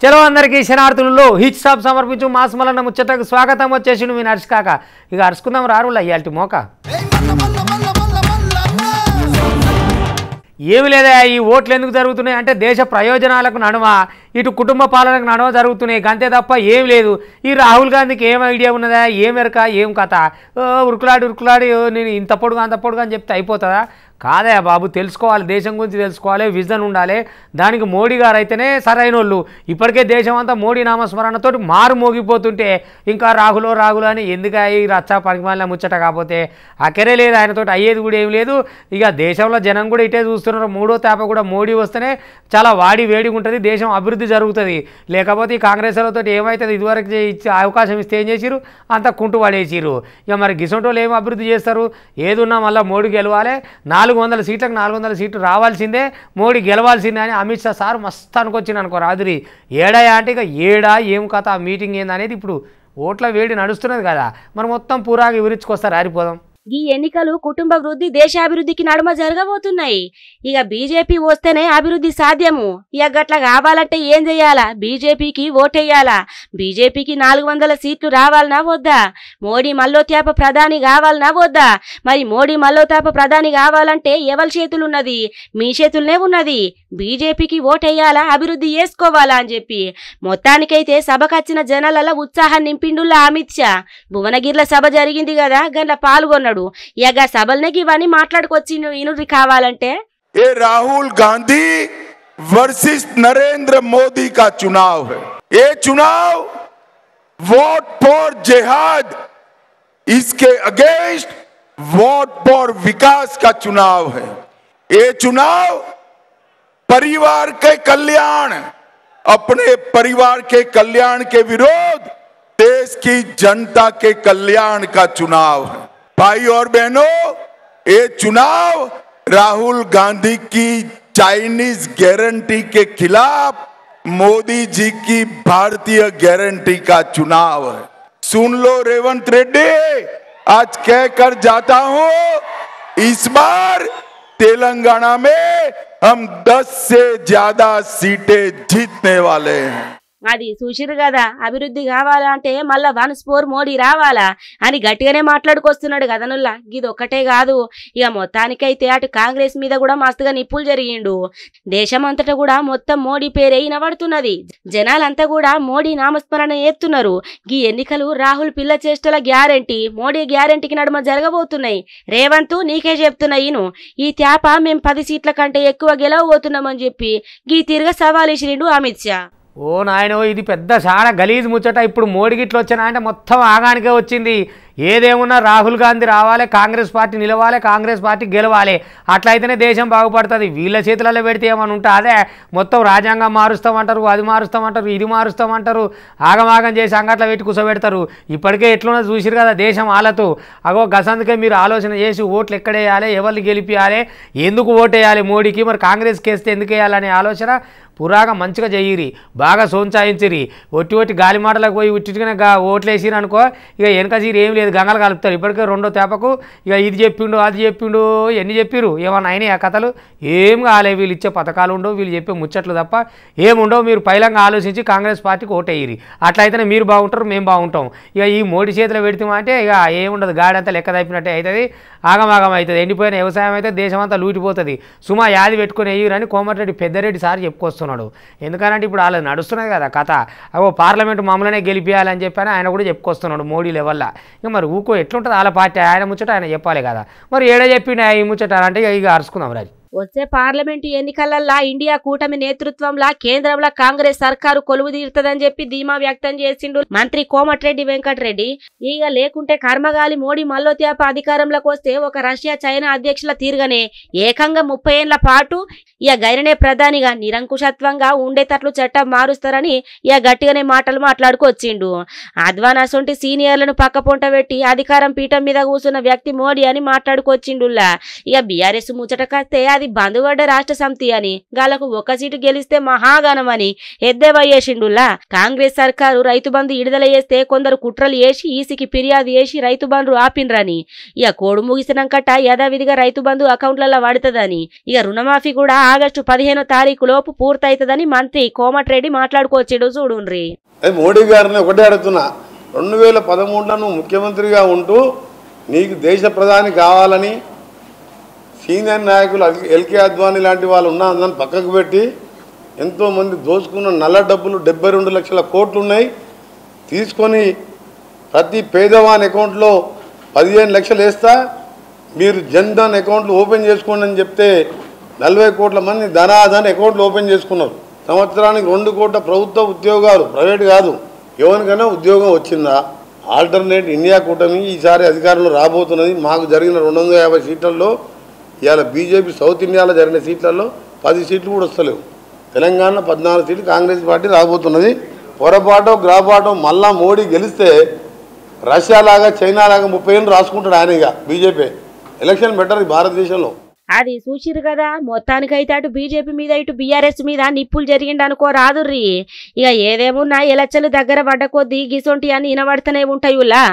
చలో అందరికీ శనార్థులలో hit stop సమర్పించు మాస్ మల్లన్న ముచ్చటకు స్వాగతం వచ్చేసిండు మీ నర్స్ కాక ఇక అరుచుకుందాం రారులా ఇయాల్టి మోక ఏమి లేదా ఈ ఓట్లు ఎందుకు జరుగుతున్నాయి అంటే దేశ ప్రయోజనాలకు నడుమ ఇటు కుటుంబ పాలనకు నడుమ జరుగుతున్నాయి అంతే తప్ప ఏం లేదు ఈ రాహుల్ గాంధీకి ఏం ఐడియా ఉన్నదా ఏం ఎరక ఏం కథ ఉరుకులాడి నేను ఇంత పొడుగు అంత పొడుగు అని చెప్తే అయిపోతుందా కాదా బాబు తెలుసుకోవాలి దేశం గురించి తెలుసుకోవాలి విజన్ ఉండాలి దానికి మోడీ గారు అయితేనే సరైన వాళ్ళు ఇప్పటికే దేశం అంతా మోడీ నామస్మరణతో మారు మోగిపోతుంటే ఇంకా రాహుల్ అని ఎందుకు ఈ రచ్చా పనికిమాలిన ముచ్చట కాకపోతే అక్కరే లేదు ఆయనతో అయ్యేది కూడా ఏం లేదు ఇక దేశంలో జనం కూడా ఇటే చూస్తున్నారు మూడో తాప కూడా మోడీ వస్తేనే చాలా వేడిగా ఉంటుంది దేశం అభివృద్ధి జరుగుతుంది లేకపోతే ఈ కాంగ్రెస్ వాళ్ళతో ఏమవుతుంది ఇదివరకు ఇచ్చే అవకాశం ఇస్తే ఏం చేసిరు అంత కుంటు పడేసిరు ఇక మరి గిసొంటోళ్ళు ఏం అభివృద్ధి చేస్తారు ఏదున్నా మళ్ళీ మోడీ గెలవాలి 400 సీట్లకు 400 సీట్లు రావాల్సిందే మోడీ గెలవాల్సిందే అని అమిత్ షా సార్ మస్తు అనుకొచ్చింది అనుకో రాత్రి ఏడా అంటే ఇక ఏం కథ ఆ మీటింగ్ ఏందనేది ఇప్పుడు ఓట్ల వేడి నడుస్తున్నది కదా మరి మొత్తం పూరాగా వివరించుకొస్తారు ఆరిపోదాం ఈ ఎన్నికలు కుటుంబ వృద్ధి దేశాభివృద్ధికి నడుమ జరగబోతున్నాయి ఇక బీజేపీ వస్తేనే అభివృద్ధి సాధ్యము ఇక గట్ల కావాలంటే ఏం చెయ్యాలా బీజేపీకి ఓటేయాలా బీజేపీకి 400 సీట్లు రావాలనా వద్దా మోడీ మల్లోత్యాప ప్రధాని కావాలనా వద్దా మరి మోడీ మల్లోత్యాప ప్రధాని కావాలంటే ఎవరి చేతులున్నది మీ చేతుల్నే ఉన్నది బీజేపీకి ఓటేయాలా అభివృద్ధి చేసుకోవాలా అని చెప్పి మొత్తానికైతే సభకొచ్చిన జనాలలో ఉత్సాహం నింపిండుల్లా అమిత్ షా భువనగిరిలో సభ జరిగింది కదా గంట పాల్గొన్నాడు ఇక సభలనే ఇవన్నీ మాట్లాడుకొచ్చి ఇనురి కావాలంటే ये राहुल गांधी वर्सेस नरेंद्र मोदी का चुनाव है ये चुनाव वोट फॉर जिहाद इसके अगेंस्ट वोट फॉर विकास का चुनाव है ये चुनाव परिवार के कल्याण अपने परिवार के कल्याण के विरोध देश की जनता के कल्याण का चुनाव है भाई और बहनों ये चुनाव राहुल गांधी की चाइनीज गारंटी के खिलाफ मोदी जी की भारतीय गारंटी का चुनाव है सुन लो रेवंत रेड्डी आज कहकर जाता हूं इस बार तेलंगाना में हम 10 से ज्यादा सीटें जीतने वाले हैं అది చూసిరు కదా అభివృద్ధి కావాలంటే మళ్ళా 1 మోడీ రావాలా అని గట్టిగానే మాట్లాడుకొస్తున్నాడు కదనుల్లా ఇది ఒక్కటే కాదు ఇక మొత్తానికైతే అటు కాంగ్రెస్ మీద కూడా మస్తుగా నిప్పులు జరిగిండు దేశమంతటా కూడా మొత్తం మోడీ పేరే వినబడుతున్నది జనాలంతా కూడా మోడీ నామస్మరణ చేస్తున్నారు ఈ ఎన్నికలు రాహుల్ పిల్ల చేష్టల గ్యారెంటీ మోడీ గ్యారెంటీకి నడుమ జరగబోతున్నాయి రేవంత్ నీకే చెప్తున్నా ఈ త్యాప మేము 10 సీట్ల కంటే ఎక్కువ గెలవబోతున్నామని చెప్పి ఈ తిరగ సవాల్ ఇచ్చిరిండు అమిత్ షా ఓ నాయనో ఇది పెద్ద చాలా గలీజ్ ముచ్చట ఇప్పుడు మోడీ గిట్ల వచ్చినా అంటే మొత్తం ఆగానికే వచ్చింది ఏదేమున్నా రాహుల్ గాంధీ రావాలి కాంగ్రెస్ పార్టీ నిలవాలి కాంగ్రెస్ పార్టీ గెలవాలి అట్లయితేనే దేశం బాగుపడుతుంది వీళ్ళ చేతులలో పెడితే ఏమని ఉంటే అదే మొత్తం రాజ్యాంగం మారుస్తామంటారు అది మారుస్తామంటారు ఇది మారుస్తామంటారు ఆగమాగం చేసి అంగట్లో పెట్టి కూర్చోబెడతారు ఇప్పటికే ఎట్లున్నా చూసిరు కదా దేశం ఆలతో అగో గసందుకే మీరు ఆలోచన చేసి ఓట్లు ఎక్కడేయాలి ఎవరిని గెలిపియాలి ఎందుకు ఓటేయాలి మోడీకి మరి కాంగ్రెస్కి వేస్తే ఎందుకు వేయాలనే ఆలోచన పురాగా మంచిగా చెయ్యిరి బాగా సోంచాయించిరి ఒట్టి గాలి మాటలకు పోయి ఉట్టిగా ఓట్లేసిరు అనుకో ఇక వెనక చీరు ఏం లేదు గంగలు కలుపుతారు ఇప్పటికే రెండో తేపకు ఇక ఇది చెప్పిండు అది చెప్పిండు ఎన్ని చెప్పిరు ఏమన్నా అయినాయి ఆ కథలు ఏం కాలే వీళ్ళు ఇచ్చే పథకాలు ఉండవు వీళ్ళు చెప్పే ముచ్చట్లు తప్ప ఏముండవు మీరు పైలంగా ఆలోచించి కాంగ్రెస్ పార్టీకి ఓటేయిరి అట్లయితేనే మీరు బాగుంటారు మేము బాగుంటాం ఇక ఈ మోడీ చేతిలో పెడితేమంటే ఇక ఏముండదు గాడి అంతా లెక్క తప్పినట్టే అవుతుంది ఆగమాగం అవుతుంది ఎండిపోయిన వ్యవసాయం అయితే దేశం అంతా లూటిపోతుంది సుమా యాది పెట్టుకుని వేయరని కోమటిరెడ్డి పెద్దరెడ్డి సార్ చెప్పుకొస్తున్నాడు ఎందుకనంటే ఇప్పుడు వాళ్ళు నడుస్తున్నది కదా కథ అవో పార్లమెంటు మామూలునే గెలిపియాలని చెప్పని ఆయన కూడా చెప్పుకొస్తున్నాడు మోడీ లెవెల్లో ఇక మరి ఊకో ఎట్లుంటుంది వాళ్ళ పార్టీ ఆయన ముచ్చట ఆయన చెప్పాలి కదా మరి ఏడ చెప్పిండు ఈ ముచ్చట అంటే ఇక అరుచుకుందాం రాజు వచ్చే పార్లమెంటు ఎన్నికలల్లా ఇండియా కూటమి నేతృత్వంలో కేంద్రంలో కాంగ్రెస్ సర్కారు కొలువు తీరుతుందని చెప్పి ధీమా వ్యక్తం చేసిండు మంత్రి కోమటిరెడ్డి వెంకటరెడ్డి ఇక లేకుంటే కర్మగాలి మోడీ మల్లోత్యాప అధికారంలోకి వస్తే ఒక రష్యా చైనా అధ్యక్షుల తీరుగానే ఏకంగా 30 ఏళ్ల పాటు ఇక గైరనే ప్రధానిగా నిరంకుశత్వంగా ఉండేటట్లు చట్టం మారుస్తారని ఇక గట్టిగానే మాటలు మాట్లాడుకొచ్చిండు అద్వాన్ అసొంటి సీనియర్లను పక్కపొంట పెట్టి అధికారం పీఠం మీద కూర్చున్న వ్యక్తి మోడీ అని మాట్లాడుకొచ్చిండులా ఇక బీఆర్ఎస్ ముచ్చట కస్తే అది బంధువడ్డ రాష్ట్ర సమితి అని గాలకు ఒక సీటు గెలిస్తే మహాగణమని ఎద్దేవా చేసిండులా కాంగ్రెస్ సర్కారు రైతు బంధు విడుదల చేస్తే కొందరు కుట్రలు చేసి ఈసీకి ఫిర్యాదు చేసి రైతు బంధు ఆపిన్రని ఇక కోడు ముగిసినాకట యథావిధిగా రైతు బంధు అకౌంట్లలో పడుతుందని ఇక రుణమాఫీ కూడా ఆగస్టు 15వ తారీఖు లోపు పూర్తవుతుందని మంత్రి కోమటిరెడ్డి మాట్లాడుకోవచ్చాడు. చూడుండ్రి. మోడీ గారిని ఒకటే అడుగుతున్నా, 2013లో నువ్వు ముఖ్యమంత్రిగా ఉంటూ నీకు దేశ ప్రధాని కావాలని సీనియర్ నాయకులు ఎల్కే అద్వానీ లాంటి వాళ్ళు ఉన్న అందరిని పక్కకు పెట్టి ఎంతోమంది దోచుకున్న నల్ల డబ్బులు 72 లక్షల కోట్లు ఉన్నాయి తీసుకొని ప్రతి పేదవాని అకౌంట్లో 15 లక్షలు వేస్తా, మీరు జన్ధన్ అకౌంట్లు ఓపెన్ చేసుకోండి అని చెప్తే 40 కోట్ల మంది ధనాధన్ అకౌంట్లు ఓపెన్ చేసుకున్నారు. సంవత్సరానికి 2 కోట్ల ప్రభుత్వ ఉద్యోగాలు, ప్రైవేట్ కాదు, ఎవరికైనా ఉద్యోగం వచ్చిందా? ఆల్టర్నేట్ ఇండియా కూటమి ఈసారి అధికారంలో రాబోతున్నది. మాకు జరిగిన 250 సీట్లలో ఇవాళ బీజేపీ సౌత్ ఇండియాలో జరిగిన సీట్లలో 10 సీట్లు కూడా వస్తలేవు. తెలంగాణలో 14 సీట్లు కాంగ్రెస్ పార్టీ రాబోతున్నది. పొరపాటో గ్రాపాటో మళ్ళా మోడీ గెలిస్తే రష్యా లాగా చైనా లాగా 30 ఏళ్ళు రాసుకుంటాడు ఆయనగా. బీజేపీ ఎలక్షన్ బెటర్ భారతదేశంలో. అది చూసిరు కదా, మొత్తానికైతే అటు బీజేపీ మీద ఇటు బీఆర్ఎస్ మీద నిప్పులు జరిగిండి అనుకో రాదుర్రి. ఇక ఏదేమున్నా ఎలక్షన్లు దగ్గర పడ్డ కొద్దీ గిసొంటి అని వినబడుతూనే ఉంటాయిలా.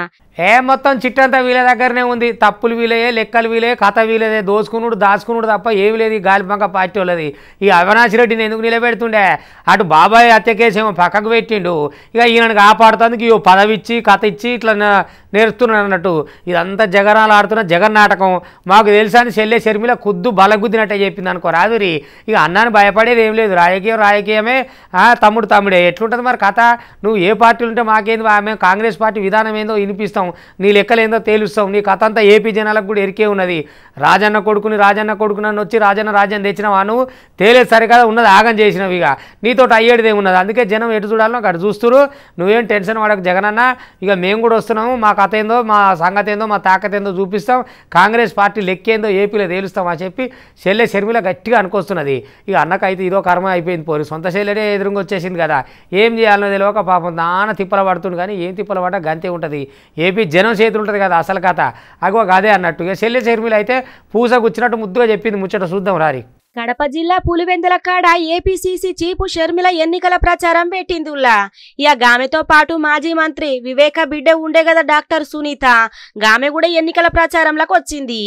మొత్తం చిట్టంతా వీళ్ళ దగ్గరనే ఉంది. తప్పులు వీలయే, లెక్కలు వీలే, కథ వీలేదే, దోసుకునుడు దాచుకునుడు తప్ప ఏమి లేదు ఈ గాలిపంక పార్టీ వాళ్ళది. ఈ అవినాష్ రెడ్డిని ఎందుకు నిలబెడుతుండే? అటు బాబాయ్ హత్య కేసేమో పక్కకు పెట్టిండు, ఇక ఈయనను కాపాడుతందుకు ఇవో పదవి ఇచ్చి కథ ఇచ్చి ఇట్లా నేర్చుతున్నాడు అన్నట్టు. ఇదంతా జగనాలు ఆడుతున్న జగన్ నాటకం. మాకు తెలుసా అని చెల్లె షర్మిల కుద్దు బలగుద్దినట్టే చెప్పింది అనుకో రాదురి. ఇక అన్నాన్ని భయపడేది ఏం లేదు, రాజకీయమే, తమ్ముడే. ఎట్లుంటుంది మరి కథ? నువ్వు ఏ పార్టీలు ఉంటే మాకేంది, మేము కాంగ్రెస్ పార్టీ విధానం ఏందో వినిపిస్తాం, నీ లెక్కలేందో తేలుస్తాం. నీ కథ అంతా ఏపీ జనాలకు కూడా ఎరికే ఉన్నది. రాజన్న కొడుకుని నన్ను వచ్చి రాజన్న తెచ్చినావా నువ్వు? తేలేదు సరే కదా, ఉన్నది ఆగం చేసినవి. ఇక నీతో అయ్యేటిదే ఉన్నది. అందుకే జనం ఎటు చూడాలో అక్కడ చూస్తురు. నువ్వేం టెన్షన్ పడకు జగనన్న, ఇక మేము కూడా వస్తున్నాము. మా కథ ఏందో, మా సంగతి ఏందో, మా తాకత్ ఏందో చూపిస్తాం, కాంగ్రెస్ పార్టీ లెక్కేందో ఏపీలో తేలుస్తాం అని చెప్పి చెల్లె షర్మిల గట్టిగా అనుకొస్తున్నది. ఇక అన్నకైతే ఇదో కర్మ అయిపోయింది. పోరు సొంత చెల్లెడే ఎదురుగా వచ్చేసింది కదా, ఏం చేయాలనో తెలియక పాపం నాన్న తిప్పల పడుతుంది. కానీ ఏం తిప్పల పడ్డా గంతే ఉంటుంది. ఏపీ జనం చేతులు ఉంటుంది కదా అసలు కథ. అగో అదే అన్నట్టు. ఇక చెల్లె షర్మిల అయితే పూస గుచ్చినట్టు ముద్దుగా చెప్పింది ముచ్చట. చూద్దాం రారి. కడప జిల్లా పులివెందుల కాడ ఏపీసీసీ చీఫ్ షర్మిల ఎన్నికల ప్రచారం పెట్టిందిలా. ఇక గామెతో పాటు మాజీ మంత్రి వివేక బిడ్డ ఉండే కదా డాక్టర్ సునీత, గామె కూడా ఎన్నికల ప్రచారంలోకి వచ్చింది.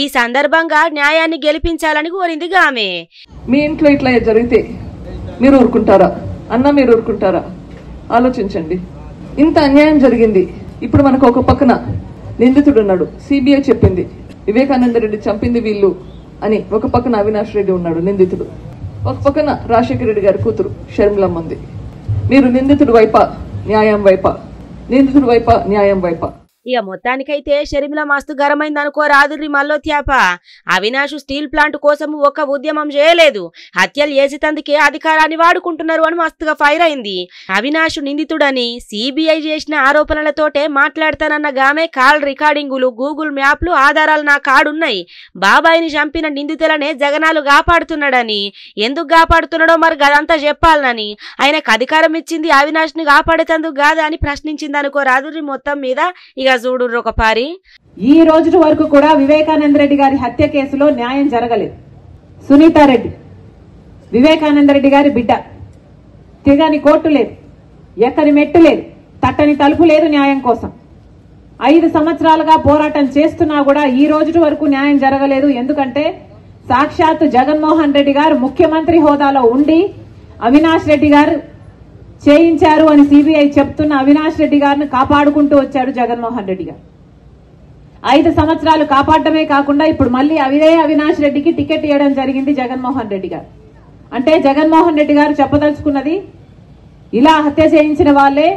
ఈ సందర్భంగా న్యాయాన్ని గెలిపించాలని కోరింది గామె. మీ ఇంట్లో ఇట్లా జరిగితే మీరు ఊరుకుంటారా అన్న? మీరు ఊరుకుంటారా? ఆలోచించండి. ఇంత అన్యాయం జరిగింది. ఇప్పుడు మనకు ఒక పక్కన నిందితుడున్నాడు, సిబిఐ చెప్పింది వివేకానంద రెడ్డి చంపింది వీళ్ళు అని. ఒక పక్కన అవినాష్ రెడ్డి ఉన్నాడు నిందితుడు, ఒక పక్కన రాజశేఖర రెడ్డి గారి కూతురు షర్మిలమ్మ ఉంది. మీరు నిందితుడు వైపా న్యాయం వైపా? నిందితుడు వైపా న్యాయం వైపా? ఇక మొత్తానికైతే షర్మిల మస్తు గరమైంది అనుకో రాదుర్రి మల్లోత్యాప. అవినాష్ స్టీల్ ప్లాంట్ కోసం ఒక ఉద్యమం చేయలేదు, హత్యలు చేసేందుకే అధికారాన్ని వాడుకుంటున్నారు అని మస్తుగా ఫైర్ అయింది. అవినాష్ నిందితుడని సిబిఐ చేసిన ఆరోపణలతోటే మాట్లాడతానన్న గామే కాల్ రికార్డింగులు, గూగుల్ మ్యాప్లు ఆధారాలు నా కాడున్నాయి. బాబాయిని చంపిన నిందితులనే జగనాలు కాపాడుతున్నాడని, ఎందుకు కాపాడుతున్నాడో మరి గదంతా చెప్పాలనని, ఆయనకు అధికారం ఇచ్చింది అవినాష్ ని కాపాడేందుకు కాదా అని ప్రశ్నించింది అనుకో రాదుర్రి. మొత్తం మీద ఇక చూడు ఒక పారి. ఈ రోజు వరకు కూడా వివేకానంద రెడ్డి గారి హత్య కేసులో న్యాయం జరగలేదు. సునీత రెడ్డి వివేకానంద రెడ్డి గారి బిడ్డ, తిరగని కోర్టు లేదు, ఎక్కని మెట్టు లేదు, తట్టని తలుపు లేదు న్యాయం కోసం. 5 సంవత్సరాలుగా పోరాటం చేస్తున్నా కూడా ఈ రోజు వరకు న్యాయం జరగలేదు. ఎందుకంటే సాక్షాత్ జగన్మోహన్ రెడ్డి గారు ముఖ్యమంత్రి హోదాలో ఉండి అవినాష్ రెడ్డి గారు చేయించారు అని సిబిఐ చెప్తున్న అవినాష్ రెడ్డి గారిని కాపాడుకుంటూ వచ్చాడు జగన్మోహన్ రెడ్డి గారు. 5 సంవత్సరాలు కాపాడటమే కాకుండా ఇప్పుడు మళ్ళీ అవినాష్ రెడ్డికి టికెట్ ఇవ్వడం జరిగింది జగన్మోహన్ రెడ్డి గారు. అంటే జగన్మోహన్ రెడ్డి గారు చెప్పదలుచుకున్నది, ఇలా హత్య చేయించిన వాళ్ళే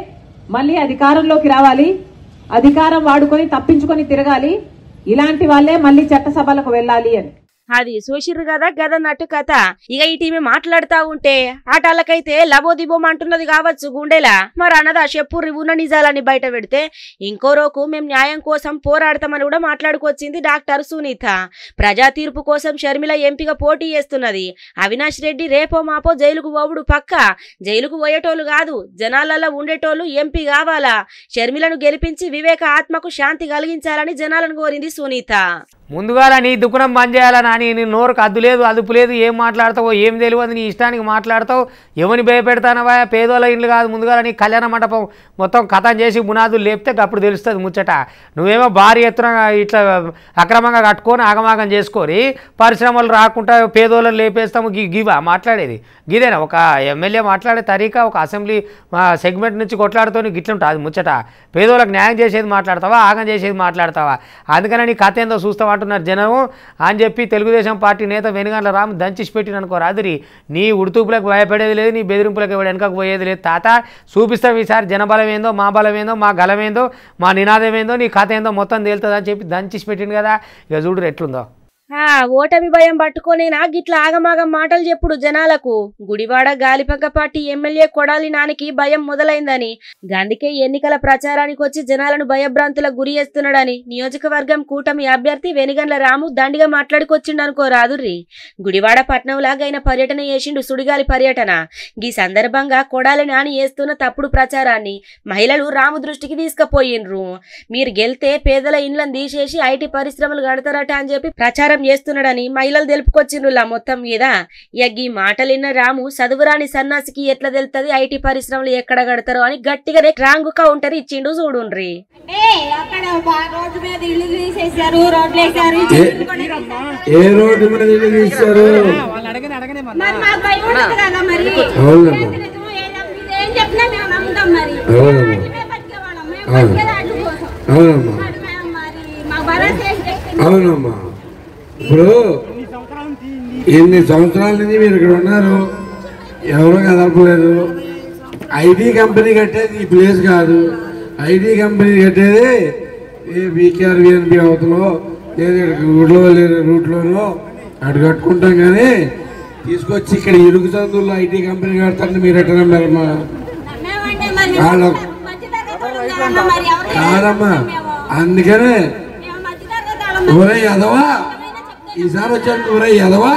మళ్ళీ అధికారంలోకి రావాలి, అధికారం వాడుకొని తప్పించుకొని తిరగాలి, ఇలాంటి వాళ్ళే మళ్ళీ చట్టసభలకు వెళ్ళాలి అని. అది చూసిర్రు కదా గదన్నట్టు కథ. ఇక ఈ టీమే మాట్లాడుతా ఉంటే ఆటాలకైతే లబోదిబోం అంటున్నది కావచ్చు గుండెలా. మరి అన్నదా చెప్పుర్రి ఉన్న నిజాలని బయట పెడితే ఇంకో రోజు మేము న్యాయం కోసం పోరాడతామని కూడా మాట్లాడుకొచ్చింది డాక్టర్ సునీత. ప్రజా తీర్పు కోసం షర్మిల ఎంపీగా పోటీ చేస్తున్నది. అవినాష్ రెడ్డి రేపో మాపో జైలుకు పోవుడు పక్క. జైలుకు పోయేటోళ్ళు కాదు, జనాలలో ఉండేటోళ్ళు ఎంపీ కావాలా. షర్మిలను గెలిపించి వివేక ఆత్మకు శాంతి కలిగించాలని జనాలను కోరింది సునీత. ముందుగా నీ దుకాణం బంద్ చేయాలని అని నీ నోరుకు అద్దు లేదు అదుపు లేదు, ఏం మాట్లాడతావో ఏం తెలియదు, నీ ఇష్టానికి మాట్లాడతావు. ఎవరిని భయపెడతానవా? పేదోళ్ళ ఇండ్లు కాదు, ముందుగా నీ కళ్యాణ మండపం మొత్తం కథం చేసి బునాదులు లేపితే అప్పుడు తెలుస్తుంది ముచ్చట. నువ్వేమో భారీ ఎత్తున ఇట్లా అక్రమంగా కట్టుకొని ఆగమాగం చేసుకొని పరిశ్రమలు రాకుండా పేదోళ్ళని లేపేస్తాము గివా మాట్లాడేది? గిదేనా ఒక ఎమ్మెల్యే మాట్లాడే తరీకా? ఒక అసెంబ్లీ సెగ్మెంట్ నుంచి కొట్లాడుతూ గిట్లుంటా అది ముచ్చట? పేదోళ్ళకి న్యాయం చేసేది మాట్లాడతావా, ఆగం చేసేది మాట్లాడతావా? అందుకని నీ కథ ఏందో చూస్తావా అంటున్నారు జనము అని చెప్పి తెలుగుదేశం పార్టీ నేత వెనుగండ్ల రాము దంచిసి పెట్టిన అనుకో రాదురి. నీ ఉడుతూపులకు భయపడేది లేదు, నీ బెదిరింపులకు వెనకకు పోయేది లేదు. తాత చూపిస్తాం ఈసారి జనబలం ఏందో, మా బలం ఏందో, మా గలం ఏందో, మా నినాదం ఏందో, నీ కథ ఏందో మొత్తం తేలుతుంది అని చెప్పి దంచిసి పెట్టింది కదా. ఇక చూడు ఎట్లుందో. ఓటమి భయం పట్టుకునేనా గిట్లా ఆగమాగం మాటలు చెప్పుడు జనాలకు? గుడివాడ గాలిపంక పార్టీ ఎమ్మెల్యే కొడాలి నానికి భయం మొదలైందని, గందుకే ఎన్నికల ప్రచారానికి వచ్చి జనాలను భయభ్రాంతులకు గురి చేస్తున్నాడని నియోజకవర్గం కూటమి అభ్యర్థి వెనుగండ్ల రాము దండిగా మాట్లాడుకొచ్చిండు అనుకో రాదుర్రి. గుడివాడ పట్నంలాగైన పర్యటన చేసిండు, సుడిగాలి పర్యటన. ఈ సందర్భంగా కొడాలి నాని చేస్తున్న తప్పుడు ప్రచారాన్ని మహిళలు రాము దృష్టికి తీసుకుపోయిండ్రు. మీరు గెలితే పేదల ఇండ్లను తీసేసి ఐటీ పరిశ్రమలు కడతారట అని చెప్పి ప్రచారం చేస్తున్నాడని మహిళలు తెలుపుకొచ్చిండ్రులా మొత్తం మీద. ఈ మాటలిన్న రాము చదువురాని సన్నాసికి ఎట్లా తెలుస్తుంది ఐటీ పరిశ్రమలు ఎక్కడ కడతారో అని గట్టిగానే రాంగు కౌంటర్ ఇచ్చిండు చూడుండ్రి. అవునమ్మా, ఇప్పుడు ఎన్ని సంవత్సరాల నుంచి మీరు ఇక్కడ ఉన్నారు, ఎవరో కదలపలేదు. ఐటీ కంపెనీ కట్టేది ఈ ప్లేస్ కాదు. ఐటీ కంపెనీ కట్టేది బీకేఆర్ విఎన్పి అవతలో లేదా ఊళ్ళో లేదా రూట్లోనో అటు కట్టుకుంటాం. కానీ తీసుకొచ్చి ఇక్కడ ఇరుగు చందుల్లో ఐటీ కంపెనీ కడతారని మీరు ఎట్లా నమ్మారమ్మా? కాదమ్మా, అందుకనే ఒరే ఎదవా, ఈసారి వచ్చాను ఒరే ఎదవా,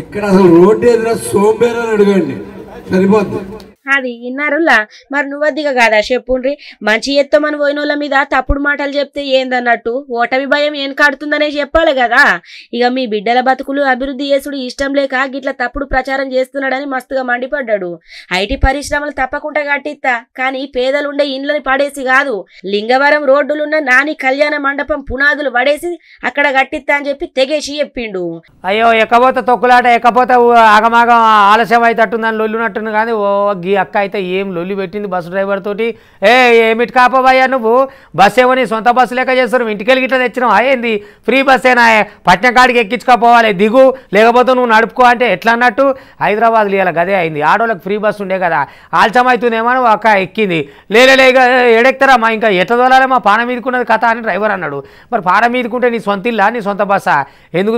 ఇక్కడ అసలు రోడ్డు ఎదురా సోంబేరని అడగండి, సరిపోద్ది. అది ఇన్నారులా. మరి నువ్వద్దిగా కాదా చెప్పుండ్రి? మంచి ఎత్తమని పోయినోళ్ళ మీద తప్పుడు మాటలు చెప్తే ఏందన్నట్టు ఓటమి భయం ఏం కాడుతుందనే చెప్పాలి కదా. ఇక మీ బిడ్డల బతుకులు అభివృద్ధి చేసుడు ఇష్టం లేక గిట్ల తప్పుడు ప్రచారం చేస్తున్నాడని మస్తుగా మండిపడ్డాడు. ఐటీ పరిశ్రమలు తప్పకుండా కట్టిస్తా, కానీ పేదలుండే ఇండ్లని పడేసి కాదు, లింగవరం రోడ్డులున్న నాని కళ్యాణ మండపం పునాదులు పడేసి అక్కడ కట్టిస్తా అని చెప్పి తెగేసి చెప్పిండు. అయ్యో ఎక్కపోతే తొక్కులాట, ఎక్కపోతే ఆగమాగం ఆలస్యం అయితట్టుందని లొల్లునట్టుంది. కానీ ఓ అక్క అయితే ఏం లొల్లి పెట్టింది బస్సు డ్రైవర్ తోటి. ఏమిటి కాపోవయ్యా నువ్వు, బస్సు ఏమో నీ సొంత బస్సు లెక్క చేస్తారు, ఇంటికెళ్ళి గిట్లా తెచ్చినావు, ఏంది ఫ్రీ బస్సేనా, పట్నం కాడికి ఎక్కించుకోపోవాలి, దిగు లేకపోతే నువ్వు నడుపుకో అంటే ఎట్లా అన్నట్టు. హైదరాబాద్లో ఇలా గదే అయింది, ఆడోళ్ళకి ఫ్రీ బస్సు ఉండే కదా, ఆలస్యం అవుతుందేమో అని అక్క ఎక్కింది. లేక ఎడెక్తారమ్మా, ఇంకా ఎట్లా తోలాలి మా పాన మీదకున్నది కథ అని డ్రైవర్ అన్నాడు. మరి పాన మీదకుంటే నీ సొంత ఇల్లా, నీ సొంత బస్సా, ఎందుకు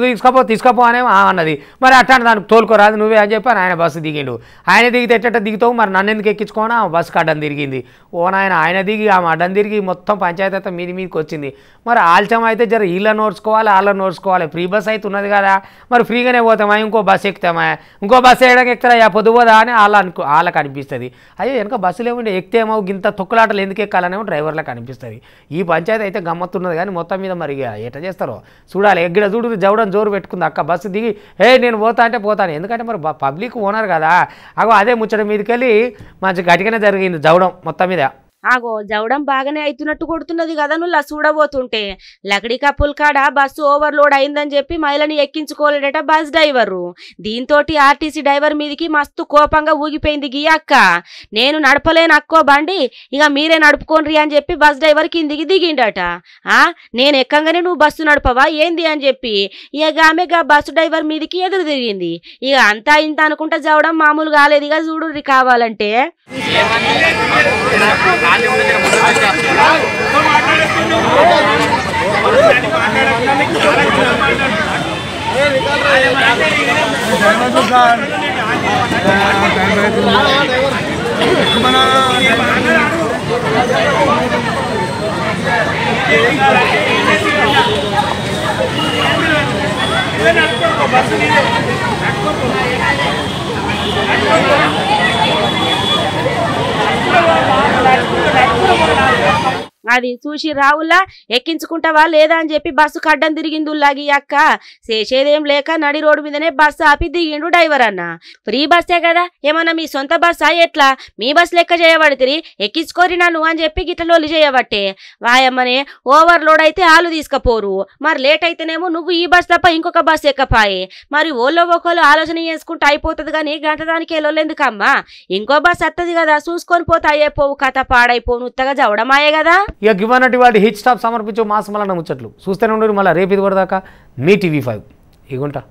తీసుకోపో అనేమో అన్నది. మరి అట్లా దానికి తోలుకోరాదు నువ్వే అని చెప్పి ఆయన బస్సు దిగిండు. ఆయన దిగితే ఎట్ట దిగుతావు, మరి నన్ను ఎందుకు ఎక్కించుకోనా, బస్సుకు అడ్డం తిరిగింది. ఓ ఆయన దిగి ఆమె అడ్డం తిరిగి మొత్తం పంచాయతీ అయితే మీదికి వచ్చింది. మరి ఆలస్యం అయితే జర వీళ్ళని నోడ్చుకోవాలి, వాళ్ళని నోడ్చుకోవాలి. ఫ్రీ బస్ అయితే ఉన్నది కదా, మరి ఫ్రీగానే పోతామా, ఇంకో బస్సు ఎక్కుతామా, ఇంకో బస్సు వేయడానికి ఎక్కుతారా పొద్దుపోదా అని వాళ్ళకి అనిపిస్తుంది. అయ్యో వెనక బస్సులు ఏముండే ఎక్కితేమో గింత తొక్కులాటలు ఎందుకు ఎక్కాలనేమో డ్రైవర్లకు అనిపిస్తుంది. ఈ పంచాయతీ అయితే గమ్మత్తున్నది. కానీ మొత్తం మీద మరి ఎట్లా చేస్తారో చూడాలి. ఎక్కడ చూడు జవడం జోరు పెట్టుకుంది అక్క, బస్సు దిగి నేను పోతా అంటే పోతాను, ఎందుకంటే మరి పబ్లిక్ ఓనర్ కదా. అగో అదే ముచ్చట మీదకి వెళ్ళి మంచి గట్టిగానే జరిగింది జవడం మొత్తం మీద. ఆగో జవడం బాగానే అవుతున్నట్టు కొడుతున్నది కదా నువ్వు చూడబోతుంటే. లకడి కప్పుల కాడ బస్సు ఓవర్లోడ్ అయిందని చెప్పి మహిళని ఎక్కించుకోలేడట బస్ డ్రైవరు. దీంతో ఆర్టీసీ డ్రైవర్ మీదికి మస్తు కోపంగా ఊగిపోయింది గీ అక్క. నేను నడపలేను అక్కో బండి, ఇక మీరే నడుపుకోండి అని చెప్పి బస్ డ్రైవర్ కిందికి దిగిండట. నేను ఎక్కంగానే నువ్వు బస్సు నడపవా ఏంది అని చెప్పి ఇక ఆమె బస్సు డ్రైవర్ మీదికి ఎదురు తిరిగింది. ఇక అంతా ఇంత అనుకుంటా జవడం మామూలు కాలేదు. ఇక చూడు కావాలంటే అది చూసి రావుల్లా ఎక్కించుకుంటావా లేదా అని చెప్పి బస్సు కడ్డం తిరిగిందుల్లాగి అక్క చేసేదేం లేక నడి రోడ్డు మీదనే బస్సు ఆపి దిగిండు డ్రైవర్ అన్న ఫ్రీ బస్సే కదా ఏమన్నా మీ సొంత బస్సా ఎట్లా మీ బస్ లెక్క చేయబడితే ఎక్కించుకోరి నన్ను అని చెప్పి గిట్లలోళ్ళు చేయబట్టే వాయమ్మనే ఓవర్లోడ్ అయితే ఆలు తీసుకపోరు మరి లేట్ అయితేనేమో నువ్వు ఈ బస్ తప్ప ఇంకొక బస్ ఎక్కపాయి మరి ఓళ్ళో ఒకళ్ళు ఆలోచన చేసుకుంటూ అయిపోతుంది కానీ గంట దానికి వెళ్ళలేందుకమ్మా ఇంకో బస్ వస్తుంది కదా చూసుకొని పోతే అయ్యేపోవు కథ పాడైపోను ఉత్తగా చవడమాయే కదా ఇక గివన్నటి వాటి హిట్ స్టాప్ సమర్పించు మాసమలన్న ముచ్చట్లు చూస్తూనే ఉండరు మళ్ళీ రేపు ఇది కూడా దాకా మీ TV5 ఇగుంటా